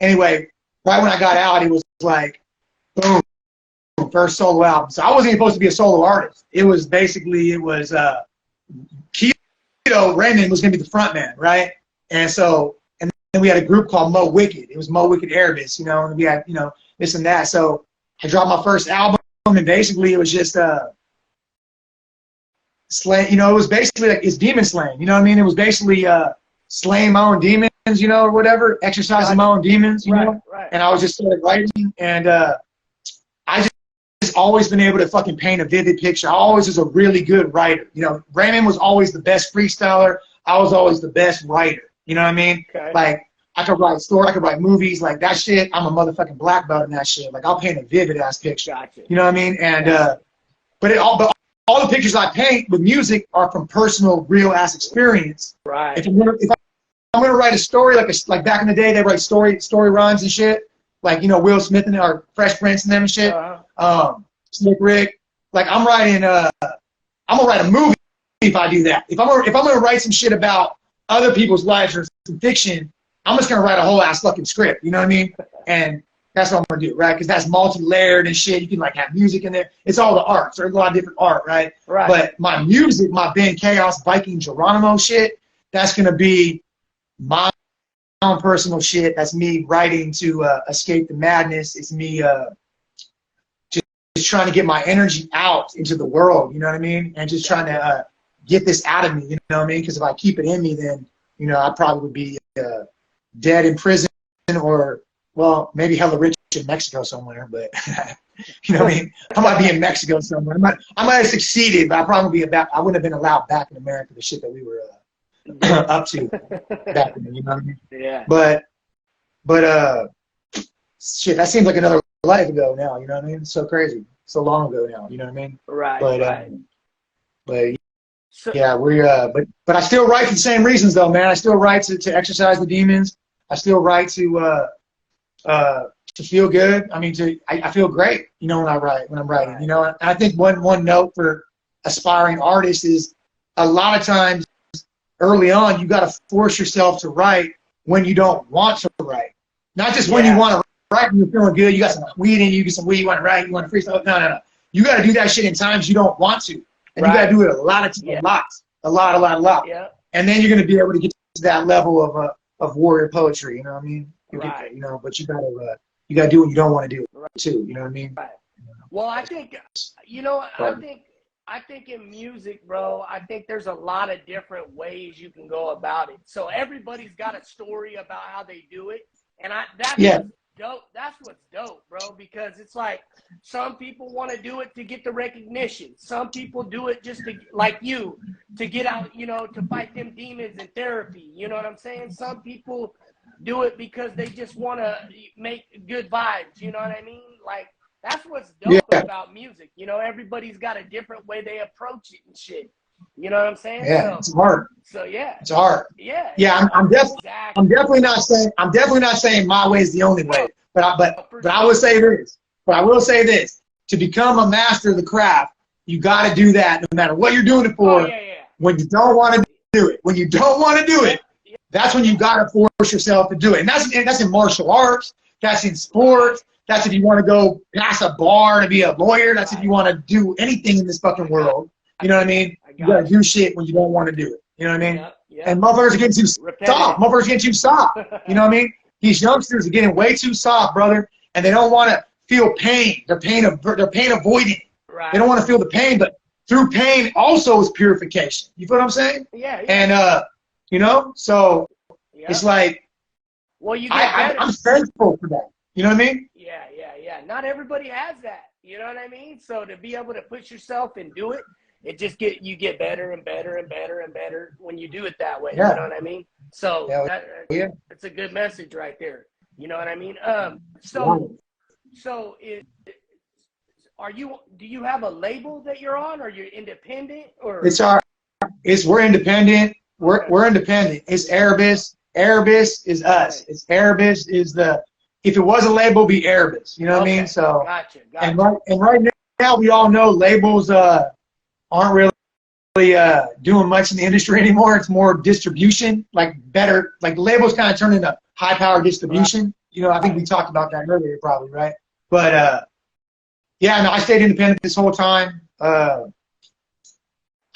anyway, right when I got out, it was like, boom, first solo album. So I wasn't even supposed to be a solo artist. It was Keto Raymond was gonna be the front man, right? And then we had a group called Mo Wicked. It was Mo Wicked Erebus, you know, and we had, you know, this and that. So I dropped my first album, and basically it was just slay, you know, it was basically like it's demon slaying, you know what I mean? It was basically slaying my own demons, you know, or whatever, exercising my own demons, you know. Right. And I was just started writing, and I just always been able to fucking paint a vivid picture. I always was a really good writer. You know, Raymond was always the best freestyler. I was always the best writer. You know what I mean? Okay. Like, I could write stories, I could write movies, like that shit. I'm a motherfucking black belt in that shit. Like, I'll paint a vivid ass picture. Gotcha. You know what I mean? And but all the pictures I paint with music are from personal, real ass experience. Right. If I'm gonna write a story, like back in the day, they write story rhymes and shit. Like, you know, Will Smith and or Fresh Prince and them and shit. Slick Rick. Like, I'm gonna write a movie if I do that. If I'm gonna write some shit about other people's lives or some fiction, I'm just gonna write a whole ass fucking script. You know what I mean? And that's what I'm gonna do, right? Because that's multi-layered and shit. You can like have music in there. It's all the arts. There's a lot of different art, right? Right. But my music, my Ben Kaos, Viking Geronimo shit, that's gonna be my own personal shit. That's me writing to escape the madness. It's me just trying to get my energy out into the world. You know what I mean? And just trying to get this out of me. You know what I mean? Because if I keep it in me, then you know I probably would be dead in prison or, well, maybe hella rich in Mexico somewhere, but you know what I mean? I might be in Mexico somewhere. I might have succeeded, but I wouldn't have been allowed back in America, the shit that we were up to back then, you know what I mean? Yeah. But shit, that seems like another life ago now, you know what I mean? It's so crazy. So long ago now, you know what I mean? Right. But yeah, but I still write for the same reasons though, man. I still write to exercise the demons. I still write to feel good. I mean, I feel great, you know, when I'm writing, you know. And I think one note for aspiring artists is a lot of times early on, you got to force yourself to write when you don't want to write. Not just when you want to write when you're feeling good, you got some weed in you, get some weed, you want to write, you want to freestyle. No. You got to do that shit in times you don't want to. And you got to do it a lot. A lot. Yeah. And then you're going to be able to get to that level of warrior poetry, you know what I mean? Right. You know, but you got to do what you don't want to do too, you know what I mean? Right. Well, I think, you know, I think in music, bro, I think there's a lot of different ways you can go about it. So everybody's got a story about how they do it. And that's dope. That's what's dope, bro, because it's like some people want to do it to get the recognition. Some people do it just to, like you, to get out, you know, to fight them demons in therapy. You know what I'm saying? Some people do it because they just want to make good vibes. You know what I mean? Like, that's what's dope about music. You know, everybody's got a different way they approach it and shit. You know what I'm saying? Yeah, it's hard. So yeah, it's hard. Yeah. I'm definitely not saying my way is the only way. But I will say this. But I will say this: to become a master of the craft, you got to do that no matter what you're doing it for. When you don't want to do it, that's when you got to force yourself to do it. And that's in martial arts. That's in sports. That's if you want to go pass a bar to be a lawyer. That's if you want to do anything in this fucking world. You know what I mean? You got to do shit when you don't want to do it. You know what I mean? And motherfuckers are getting too soft. Motherfuckers are getting too soft. You know what I mean? These youngsters are getting way too soft, brother, and they don't want to feel pain. They're pain avoiding. Right. They don't want to feel the pain, but through pain also is purification. You feel what I'm saying? Yeah. And you know, so it's like, well, I'm thankful for that. You know what I mean? Yeah. Not everybody has that. You know what I mean? So to be able to push yourself and do it, you get better and better and better and better when you do it that way. Yeah. You know what I mean? So it's a good message right there. You know what I mean? Do you have a label that you're on, or you're independent, or? We're independent. We're independent. It's Erebus. Erebus is us. It's Erebus is if it was a label, it'd be Erebus. You know what I mean? So gotcha. And right now we all know labels aren't really doing much in the industry anymore. It's more distribution, like labels kind of turn into high power distribution. Right. You know, I think we talked about that earlier probably, right? But I stayed independent this whole time. I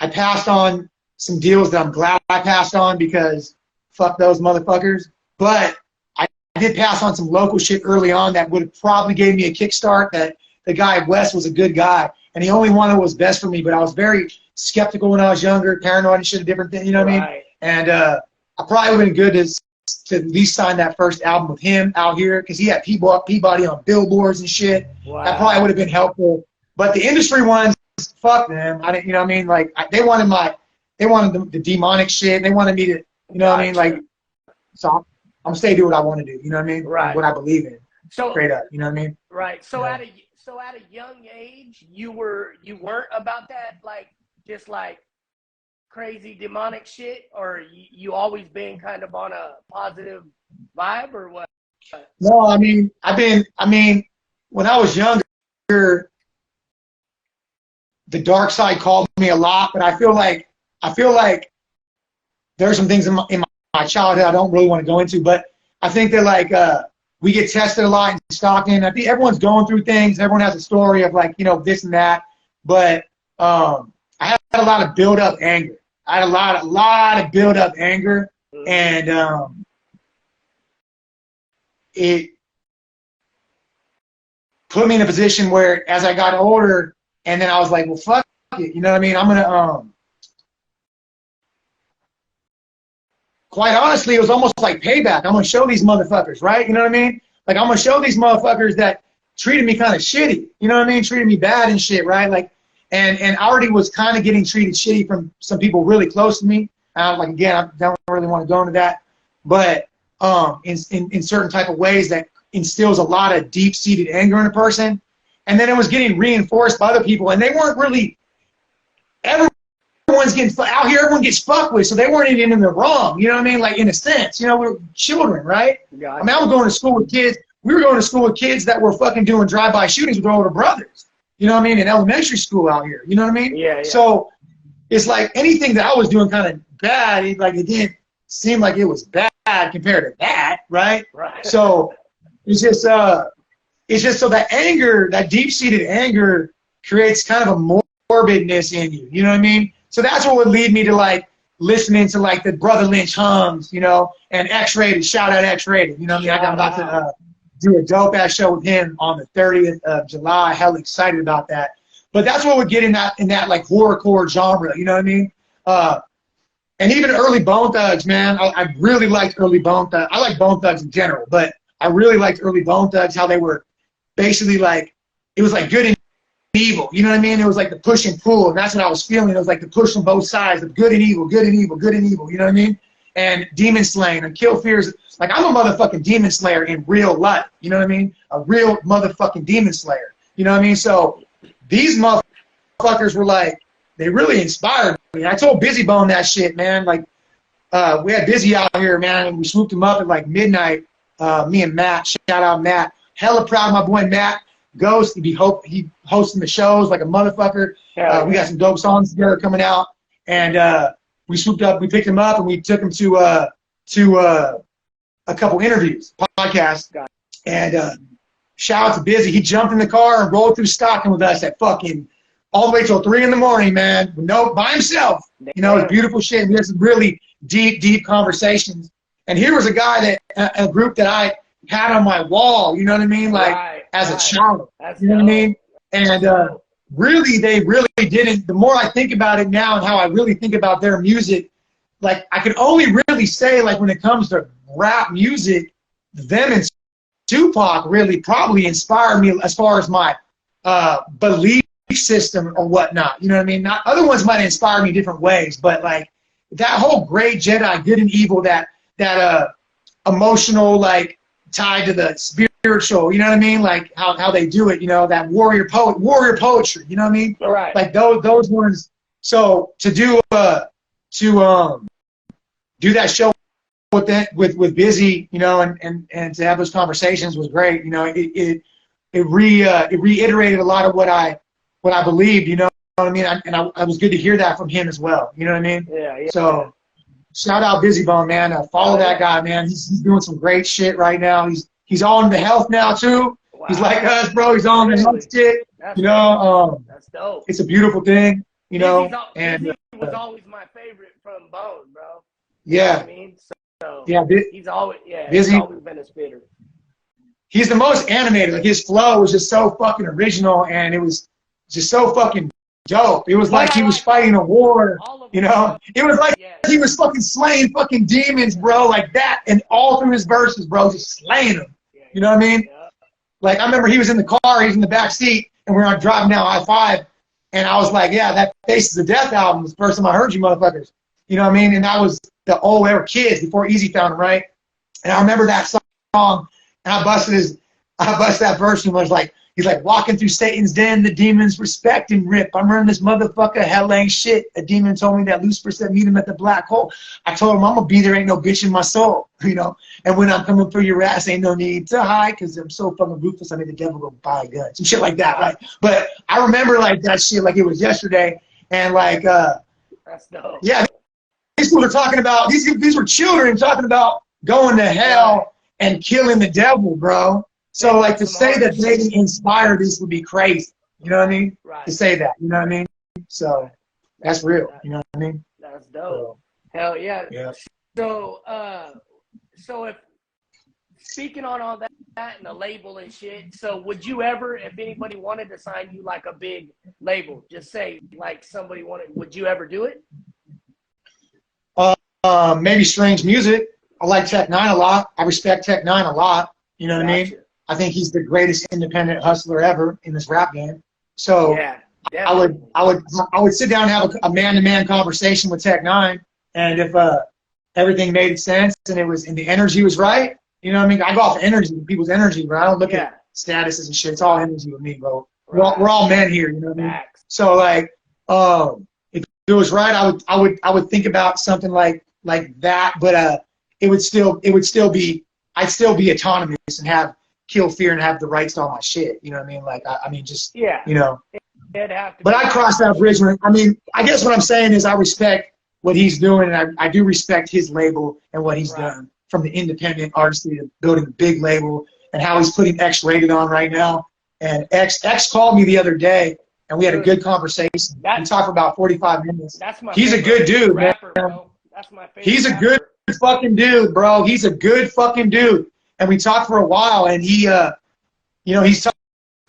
passed on some deals that I'm glad I passed on because fuck those motherfuckers. But I did pass on some local shit early on that would have probably gave me a kickstart. That the guy Wes was a good guy, and he only wanted what was best for me. But I was very skeptical when I was younger, paranoid and shit, different thing. You know what I mean? And I probably would have been good to at least sign that first album with him out here because he had Peabody on billboards and shit. Wow. That probably would have been helpful. But the industry ones, fuck them. I didn't, you know what I mean? Like they wanted they wanted the demonic shit. They wanted me to, you know what I mean? Like, so I'm gonna stay do what I want to do. You know what I mean? Right. What I believe in. So straight up. You know what I mean? Right. So Yeah. at a young age, you weren't about that, like, just like crazy demonic shit, or you always been kind of on a positive vibe, or what? No, I mean, when I was younger, the dark side called me a lot, but I feel like there's some things in my childhood I don't really want to go into, but I think that like we get tested a lot in Stockton. I think everyone's going through things. Everyone has a story of like, you know, this and that, but I had a lot of build up anger. I had a lot of build up anger, and it put me in a position where as I got older, and then I was like, well, fuck it. You know what I mean? I'm going to, quite honestly, it was almost like payback. I'm going to show these motherfuckers, right? You know what I mean? Like, I'm going to show these motherfuckers that treated me kind of shitty. You know what I mean? Treated me bad and shit, right? Like, and I already was kind of getting treated shitty from some people really close to me. Like, again, I don't really want to go into that. But in certain type of ways that instills a lot of deep-seated anger in a person. And then it was getting reinforced by other people, and they weren't really, everyone's getting, out here everyone gets fucked with, so they weren't even in the wrong, you know what I mean? Like, in a sense, you know, we're children, right? Gotcha. I mean, I was going to school with kids, we were going to school with kids that were fucking doing drive-by shootings with their older brothers, you know what I mean, in elementary school out here, you know what I mean? Yeah. So it's like anything that I was doing kind of bad, it didn't seem like it was bad compared to that, right? Right. So it's just so that anger, that deep-seated anger creates kind of a morbidness in you, you know what I mean? So that's what would lead me to like listening to like the Brother Lynch hums, you know, and X-Rated, shout out X-Rated, you know what I mean? I'm about to do a dope-ass show with him on the 30th of July, hell excited about that. But that's what would get in that like horrorcore genre, you know what I mean? And even early Bone Thugs, man, I really liked early Bone Thugs. I like Bone Thugs in general, but I really liked early Bone Thugs, how they were basically like, it was like good and evil, you know what I mean? It was like the push and pull, and that's what I was feeling. It was like the push on both sides of good and evil, good and evil, good and evil, you know what I mean? And demon slaying and kill fears. Like, I'm a motherfucking demon slayer in real life, you know what I mean? A real motherfucking demon slayer, you know what I mean? So these motherfuckers were like, they really inspired me. I told Busy Bone that shit, man. Like, we had Busy out here, man, and we swooped him up at like midnight. Me and Matt, shout out Matt. Hella proud of my boy Matt. Ghost, he hosting the shows like a motherfucker. We got some dope songs together coming out, and we swooped up, we picked him up, and we took him to a couple interviews, podcasts, and shout out to Busy. He jumped in the car and rolled through Stockton with us at fucking all the way till 3 in the morning, man. By himself. You know, it's beautiful shit. We had some really deep conversations. And here was a guy a group that I had on my wall, you know what I mean? Like, as a child, you know what I mean? And really, they really didn't. The more I think about it now and how I really think about their music, like, I can only really say, like, when it comes to rap music, them and Tupac really probably inspired me as far as my belief system or whatnot, you know what I mean? Not other ones might inspire me different ways, but like that whole gray Jedi, good and evil, that emotional, like, tied to the spiritual, you know what I mean? Like how they do it, you know, that warrior poetry, you know what I mean? Right. Like those ones. So to do that show with Busy, you know, and to have those conversations was great. You know, it reiterated a lot of what I believed, you know what I mean? And I was good to hear that from him as well. You know what I mean? Yeah. So shout out Busy Bone, man. Follow that guy, man. He's doing some great shit right now. He's on the health now too. Wow. He's like us, bro. He's on the health shit. You know, that's dope. It's a beautiful thing, you know. Busy was always my favorite from Bone, bro. Yeah. You know what I mean? So yeah, he's always been a spitter. He's the most animated. Like, his flow was just so fucking original, and it was just so fucking dope. It was like he was fighting a war, you know? It was like he was fucking slaying fucking demons, bro, like that, and all through his verses, bro, just slaying them. You know what I mean? Like, I remember he was in the car, he was in the back seat, and we're driving down I-5, And I was like, yeah, that Faces of Death album was the first time I heard you motherfuckers. You know what I mean? And that was the old era kids before Easy found him, right? And I remember that song, and I busted that verse and was like, he's like, walking through Satan's den, the demons respect and rip. I'm running this motherfucker, hell ain't shit. A demon told me that Lucifer said meet him at the black hole. I told him I'm gonna be there, ain't no bitch in my soul, you know? And when I'm coming for your ass, ain't no need to hide, because I'm so fucking ruthless, I made the devil go buy a gun. Some shit like that, right? But I remember like that shit like it was yesterday, and like, that's dope. Yeah, these were talking about, these were children talking about going to hell and killing the devil, bro. So like to say that they didn't inspire this would be crazy. You know what I mean? Right. To say that, you know what I mean? So that's real. You know what I mean? That's dope. Hell yeah. Yeah. So so if speaking on all that and the label and shit, so would you ever, if anybody wanted to sign you like a big label, just say like somebody wanted, would you ever do it? Maybe Strange Music. I like Tech-9 a lot. I respect Tech-9 a lot. You know what I mean? I think he's the greatest independent hustler ever in this rap game. So yeah, I would sit down and have a man-to-man conversation with Tech-9, and if everything made sense and the energy was right, you know what I mean? I go off of energy, people's energy, bro. I don't look at statuses and shit. It's all energy with me, bro. Right. We're all men here, you know what I mean? So like, if it was right, I would think about something like that, but it would still be, I'd still be autonomous and have kill fear and have the rights to all my shit. You know what I mean? Like, I mean, just, you know. But I crossed that bridge when, I mean, I guess what I'm saying is I respect what he's doing, and I do respect his label and what he's done, from the independent artistry to building a big label, and how he's putting X-Rated on right now. And X called me the other day, and we had a good conversation. We talked for about 45 minutes. He's a good dude, rapper, man. Bro. That's my favorite He's a good fucking dude, bro. He's a good fucking dude. And we talked for a while, and he, you know, he's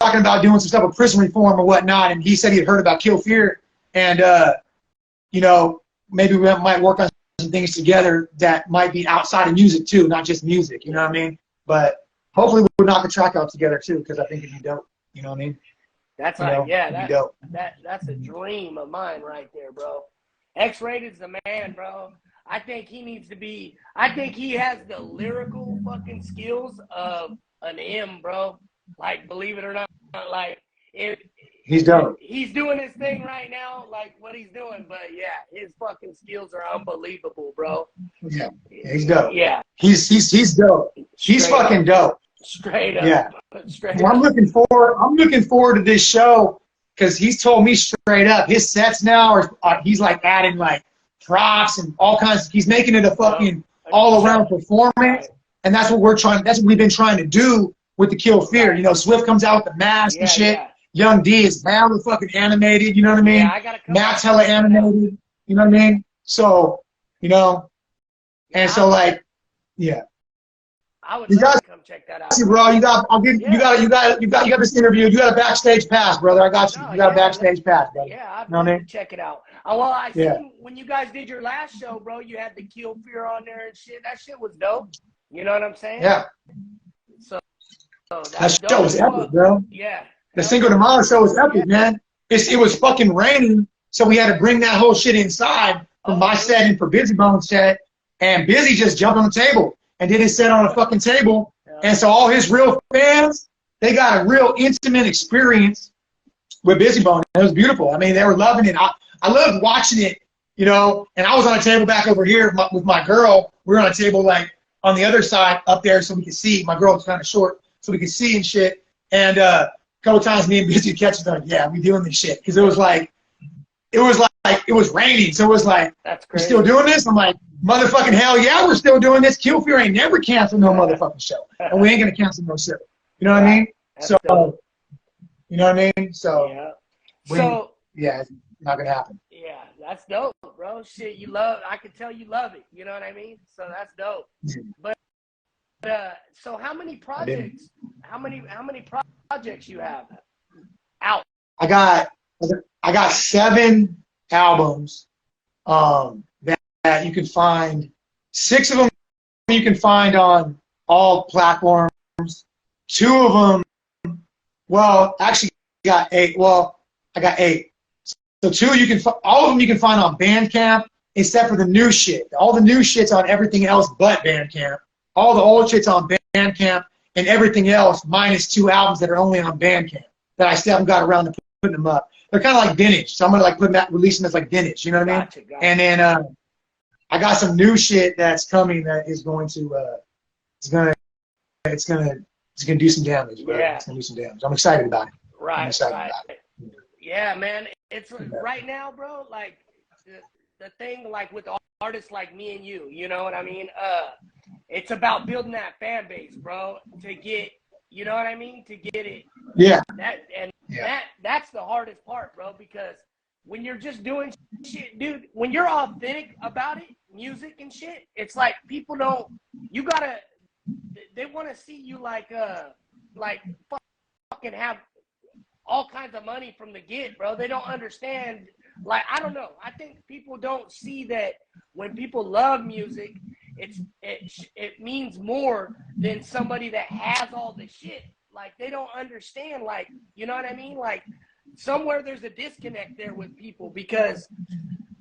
talking about doing some stuff with prison reform or whatnot, and he said he had heard about Kill Fear, and, you know, maybe we might work on some things together that might be outside of music, too, not just music, you know what I mean? But hopefully we'll knock a track out together, too, because I think it'd be dope, you know what I mean? That's like, that's a dream of mine right there, bro. X-Rated's the man, bro. I think he needs to be, I think he has the lyrical fucking skills of an M, bro. Like, believe it or not, like, he's dope. He's doing his thing right now, like what he's doing, but yeah, his fucking skills are unbelievable, bro. Yeah, he's dope. Yeah. He's dope. He's fucking dope. Straight up. Yeah. Straight up. I'm looking forward to this show, because he's told me straight up, his sets now are he's like adding like props and all kinds. He's making it a fucking all-around performance, and that's what we've been trying to do with the Kill Fear. You know, Swift comes out with the mask and shit. Yeah. Young D is hella fucking animated. You know what I mean? Yeah, Matt's hella animated. You know what I mean? So, you know, and so like, yeah. I would love to come check that out. Bro, you got this interview. You got a backstage pass, brother. I got you. You got a backstage pass, brother. Yeah, I'd love to check it out. Well, I seen when you guys did your last show, bro, you had the Kill Fear on there and shit. That shit was dope. You know what I'm saying? Yeah. So that show was epic, bro. Yeah. The Cinco de Mayo show was epic, man. It was fucking raining, so we had to bring that whole shit inside from my set and for Busy Bone's set, and Busy just jumped on the table and did his set on a fucking table. And so all his real fans, they got a real intimate experience with Busy Bone. It was beautiful. I mean, they were loving it. I loved watching it, you know, and I was on a table back over here with my girl. We were on a table like on the other side up there so we could see. My girl was kind of short, so we could see and shit. And a couple times me and Busy catch us like, yeah, we doing this shit. Because it was raining. So it was like, that's we're still doing this? I'm like, motherfucking hell yeah, we're still doing this. Kill Fear ain't never canceled no motherfucking show. And we ain't going to cancel no show. You know what I mean? So, you know what I mean? So, yeah, it's not going to happen. Yeah, that's dope, bro. Shit, I can tell you love it. You know what I mean? So that's dope. But, so how many projects, how many projects you have out? I got 7 albums, that you can find. 6 of them you can find on all platforms. 2 of them, well, actually got 8. Well, I got 8. So two, you can all of them you can find on Bandcamp, except for the new shit. All the new shit's on everything else but Bandcamp. All the old shit's on Bandcamp, and everything else minus 2 albums that are only on Bandcamp that I still haven't got around to putting them up. They're kind of like vintage, so I'm gonna like release them as like vintage. You know what I mean? Gotcha. And then I got some new shit that's coming that is going to it's gonna do some damage. Bro. Yeah. It's gonna do some damage. I'm excited about it. Right. I'm excited Right. about it. Yeah, man. It's right now, bro. Like the thing, like with artists like me and you know what I mean? It's about building that fan base, bro. To get, you know what I mean? To get it. Yeah. That's the hardest part, bro. Because when you're just doing shit, dude, when you're authentic about it, music and shit, it's like people don't. You gotta. They want to see you like fucking have all kinds of money from the get, bro. They don't understand. Like, I don't know. I think people don't see that when people love music, it means more than somebody that has all the shit. Like, they don't understand, like, you know what I mean? Like, somewhere there's a disconnect there with people because,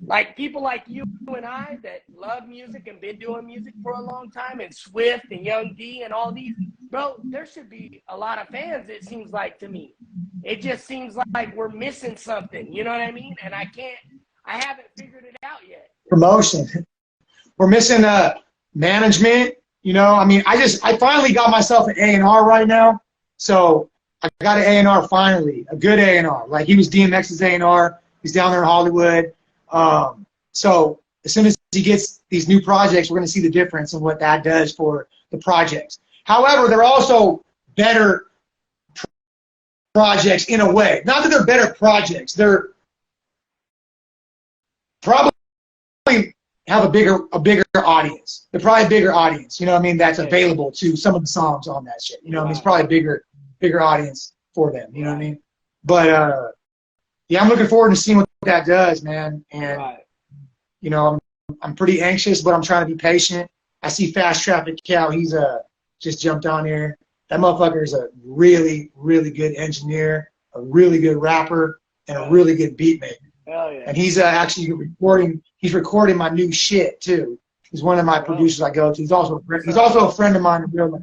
like, people like you and I that love music and been doing music for a long time, and Swift and Young D and all these, bro, there should be a lot of fans, it seems like to me. It just seems like we're missing something, you know what I mean? And I haven't figured it out yet. Promotion. We're missing management, you know. I mean, I finally got myself an A&R right now. So I got an A&R finally, a good A&R. Like, he was DMX's A&R. He's down there in Hollywood. So as soon as he gets these new projects, we're going to see the difference in what that does for the projects. However, they're also better projects in a way. Not that they're better projects. They're probably have a bigger audience. They're probably a bigger audience, you know what I mean, that's available to some of the songs on that shit. You know what I mean? It's probably a bigger audience for them, you know what I mean? But yeah, I'm looking forward to seeing what that does, man. And you know, I'm pretty anxious, but I'm trying to be patient. I see Fast Traffic Cal, he's just jumped on here. That motherfucker is a really, really good engineer, a really good rapper, and a really good beat maker. Hell yeah. And he's actually recording my new shit too. He's one of my producers I go to. He's also a friend of mine in real life.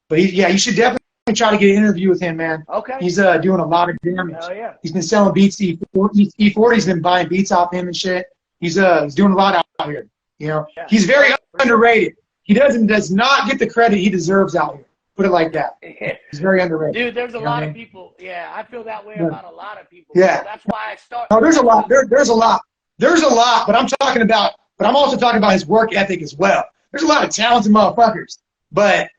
But you should definitely try to get an interview with him, man. Okay. He's doing a lot of damage. Hell yeah. He's been selling beats to E40's been buying beats off him and shit. He's doing a lot out here. You know, he's very underrated. He does not get the credit he deserves out here. Put it like that. He's very underrated. Dude, there's a lot of people. Yeah, I feel that way about a lot of people. Yeah. That's why I started. No, there's a lot. There's a lot. There's a lot, but I'm also talking about his work ethic as well. There's a lot of talented motherfuckers, but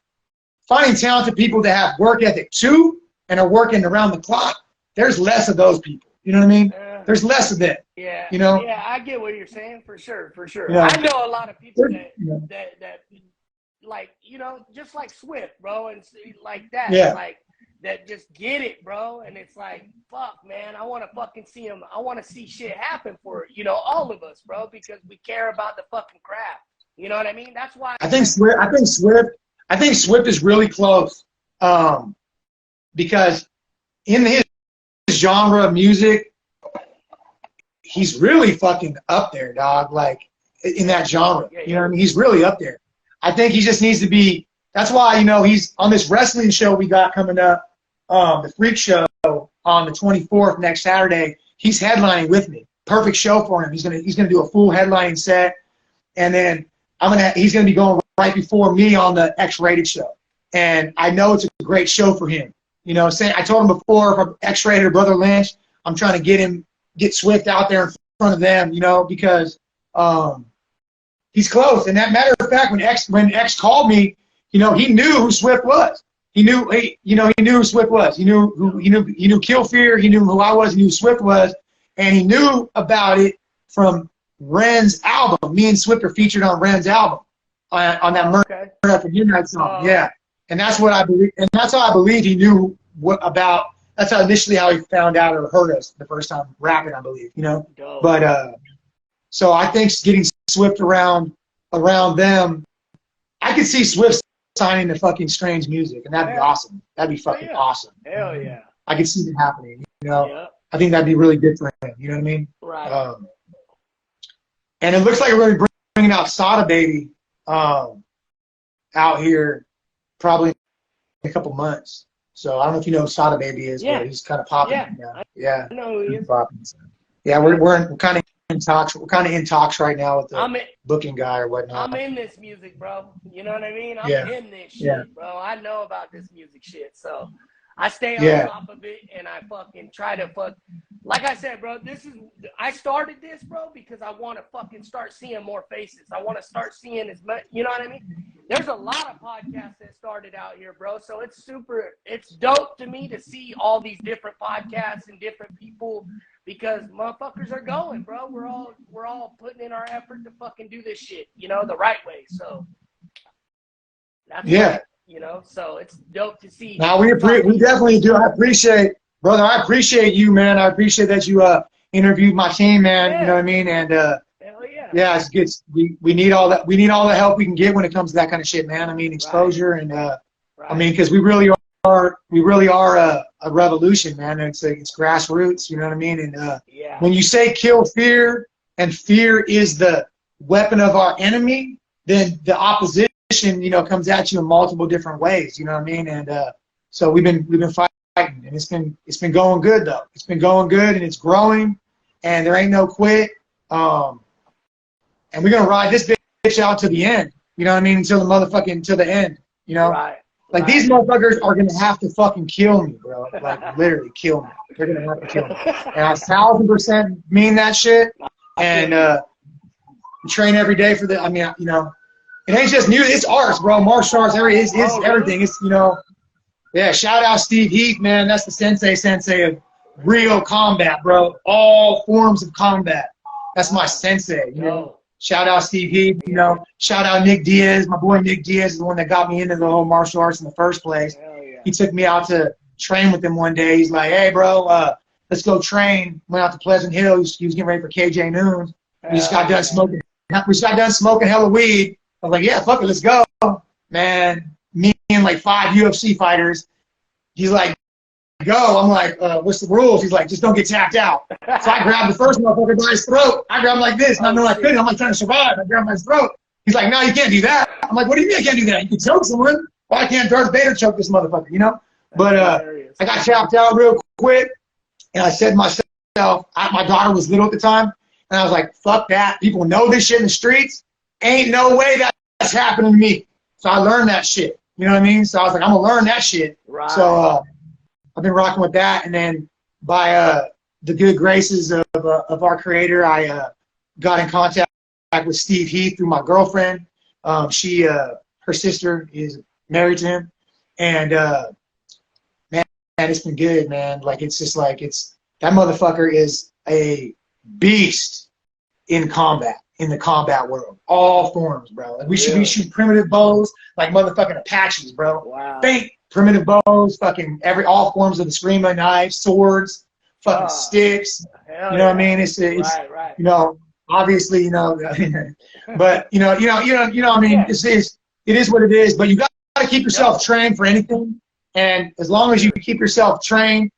finding talented people that have work ethic too and are working around the clock, there's less of those people. You know what I mean? There's less of them. Yeah. You know? Yeah, I get what you're saying for sure. Yeah. I know a lot of people that like, you know, just like Swift, bro, and like that. Yeah. Like, that just get it, bro. And it's like, fuck, man, I want to fucking see him. I want to see shit happen for, you know, all of us, bro, because we care about the fucking craft. You know what I mean? That's why. I think Swift is really close, because in his genre of music, he's really fucking up there, dog. Like, in that genre, you know what I mean? He's really up there. I think he just needs to be. That's why, you know, he's on this wrestling show we got coming up, the Freak Show on the 24th next Saturday. He's headlining with me. Perfect show for him. He's gonna do a full headlining set, and then he's gonna be going right before me on the X-Rated show. And I know it's a great show for him. You know, I told him before, from X-Rated or Brother Lynch, I'm trying to get Swift out there in front of them, you know, because he's close. And that matter of fact, when X called me, you know, he knew who Swift was. He knew who Swift was. He knew Kill Fear. He knew who I was. He knew who Swift was, and he knew about it from Ren's album. Me and Swift are featured on Ren's album on that Murder After Midnight song. Yeah, and that's what I believe. And that's how I believe he knew about. That's how initially how he found out or heard us the first time rapping, I believe. You know, but so I think getting Swift around them, I could see Swift signing to fucking Strange Music, and that'd be awesome. That'd be fucking awesome. Hell yeah. I could see it happening, you know. I think that'd be really good for him. You know what I mean? Right. And it looks like we're going to be bringing out Sada Baby out here probably in a couple months. So I don't know if you know who Sada Baby is, but he's kind of popping now. Yeah. I know who he is. Yeah, we're kind of in talks. We're kind of in talks right now with the booking guy or whatnot. I'm in this music, bro. You know what I mean? I'm in this shit, bro. I know about this music shit, so I stay on top of it, and I fucking try to like I said, bro, I started this, bro, because I want to fucking start seeing more faces. I want to start seeing as much, you know what I mean? There's a lot of podcasts that started out here, bro, so it's dope to me to see all these different podcasts and different people, because motherfuckers are going, bro. We're all putting in our effort to fucking do this shit, you know, the right way, so that's right. You know, so it's dope to see. Now we definitely do. I appreciate, brother. I appreciate you, man. I appreciate that you interviewed my team, man. You know what I mean? And it's we need all that. We need all the help we can get when it comes to that kind of shit, man. I mean, exposure and I mean, because we really are a revolution, man. It's grassroots. You know what I mean? And when you say kill fear, and fear is the weapon of our enemy, then the opposition, you know, comes at you in multiple different ways, you know what I mean? And so we've been fighting, and it's been going good though. It's been going good, and it's growing, and there ain't no quit. And we're gonna ride this bitch out to the end, you know what I mean? Until the end, you know? These motherfuckers are gonna have to fucking kill me, bro. Like literally kill me. They're gonna have to kill me. And I 1,000% mean that shit. And train every day for I mean, you know. It ain't just music, it's arts, bro. Martial arts, it's everything. It's, you know, shout out Steve Heath, man. That's the sensei of real combat, bro. All forms of combat. That's my sensei, you know. Shout out Steve Heath, you know. Shout out Nick Diaz. My boy Nick Diaz is the one that got me into the whole martial arts in the first place. He took me out to train with him one day. He's like, hey, bro, let's go train. Went out to Pleasant Hill. He was getting ready for KJ Noon. We just got done smoking. We just got done smoking hella weed. I was like, yeah, fuck it, let's go. Man, me and like 5 UFC fighters. He's like, go. I'm like, what's the rules? He's like, just don't get tapped out. So I grabbed the first motherfucker by his throat. I grabbed him like this, and I know I couldn't. I'm like trying to survive. I grabbed him by his throat. He's like, no, you can't do that. I'm like, what do you mean I can't do that? You can choke someone. Why can't Darth Vader choke this motherfucker, you know? But I got tapped out real quick, and I said to myself, my daughter was little at the time, and I was like, fuck that. People know this shit in the streets. Ain't no way that's happening to me. So I learned that shit. You know what I mean? So I was like, I'm going to learn that shit. Right. So I've been rocking with that. And then by the good graces of our creator, I got in contact with Steve Heath through my girlfriend. Her sister is married to him. And, man, it's been good, man. Like, it's just like, that motherfucker is a beast in combat. In the combat world, all forms, bro. Like we shoot primitive bows like motherfucking Apaches, bro. Wow. Faint primitive bows, fucking all forms of the screamer knives, swords, fucking sticks. You know what I mean? It's right. You know, obviously, you know, but you know, I mean, it is what it is. But you got to keep yourself trained for anything, and as long as you keep yourself trained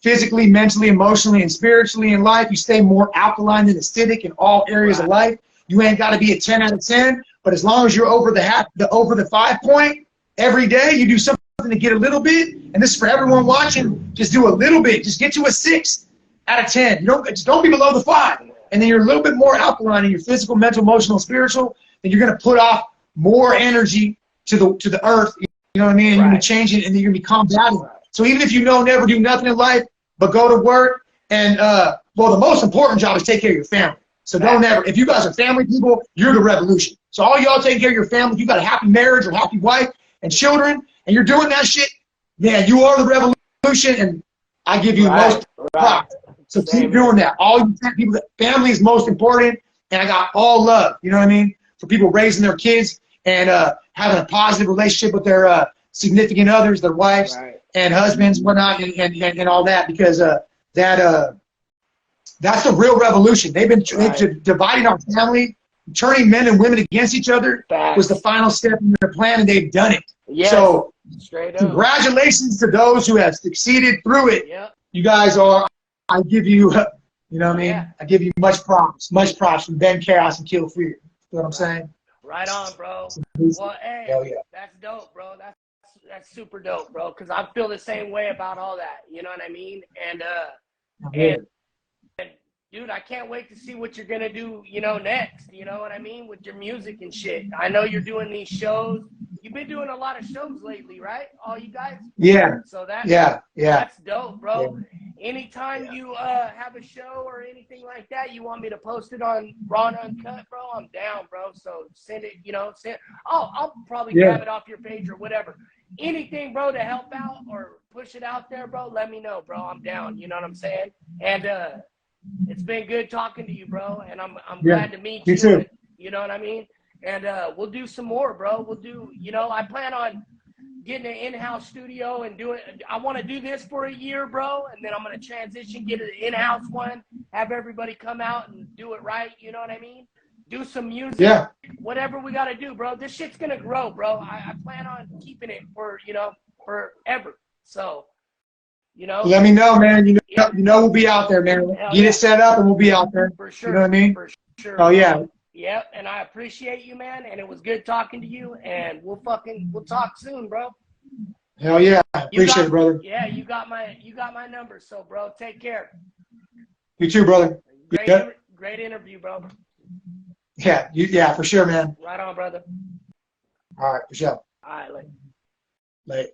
physically, mentally, emotionally, and spiritually in life, you stay more alkaline than acidic in all areas of life. You ain't got to be a 10 out of 10, but as long as you're over the 5 point every day, you do something to get a little bit. And this is for everyone watching. Just do a little bit. Just get to a 6 out of 10. Just don't be below the 5. And then you're a little bit more alkaline in your physical, mental, emotional, spiritual. Then you're gonna put off more energy to the earth. You know what I mean? And you're gonna be changing, and then you're gonna be combating. So even if you never do nothing in life, but go to work, and well, the most important job is take care of your family. So don't ever, if you guys are family people, you're the revolution. So all y'all taking care of your family, if you got a happy marriage or happy wife and children, and you're doing that shit, man, you are the revolution, and I give you most props. So keep doing that. All you people, family is most important, and I got all love, you know what I mean, for people raising their kids and having a positive relationship with their significant others, their wives and husbands, whatnot, and all that, because that's the real revolution. They've been dividing our family, turning men and women against each other was the final step in their plan, and they've done it. Yes. So congratulations to those who have succeeded through it. Yep. You guys are I give you, you know what I mean? Yeah. I give you much props from Ben Kaos and Kill Fear. You know what I'm saying? Right on, bro. Well, hey, Hell yeah. that's dope, bro. That's super dope, bro. Because I feel the same way about all that. You know what I mean? And dude, I can't wait to see what you're gonna do, you know, next. You know what I mean? With your music and shit. I know you're doing these shows. You've been doing a lot of shows lately, right? All you guys? Yeah. So Yeah. that's dope, bro. Yeah. Anytime you have a show or anything like that, you want me to post it on Raw and Uncut, bro, I'm down, bro. So send it, you know, I'll probably grab it off your page or whatever. Anything, bro, to help out or push it out there, bro, let me know, bro. I'm down. You know what I'm saying? And it's been good talking to you, bro. And I'm glad to meet you. Too. You know what I mean? And we'll do some more, bro. We'll do, you know, I plan on getting an in-house studio and doing. I want to do this for a year, bro, and then I'm gonna transition, get an in-house one, have everybody come out and do it right. You know what I mean? Do some music, whatever we gotta do, bro. This shit's gonna grow, bro. I plan on keeping it for, you know, forever. So, you know. Let me know, man. You know we'll be out there, man. Get it set up and we'll be out there. For sure. You know what I mean? For sure. Oh yeah. Yep, and I appreciate you, man, and it was good talking to you, and we'll talk soon, bro. Hell yeah, I appreciate it, brother. Yeah, you got my number, so bro, take care. You too, brother. Great interview, bro. Yeah, for sure, man. Right on, brother. All right, for sure. All right, Later.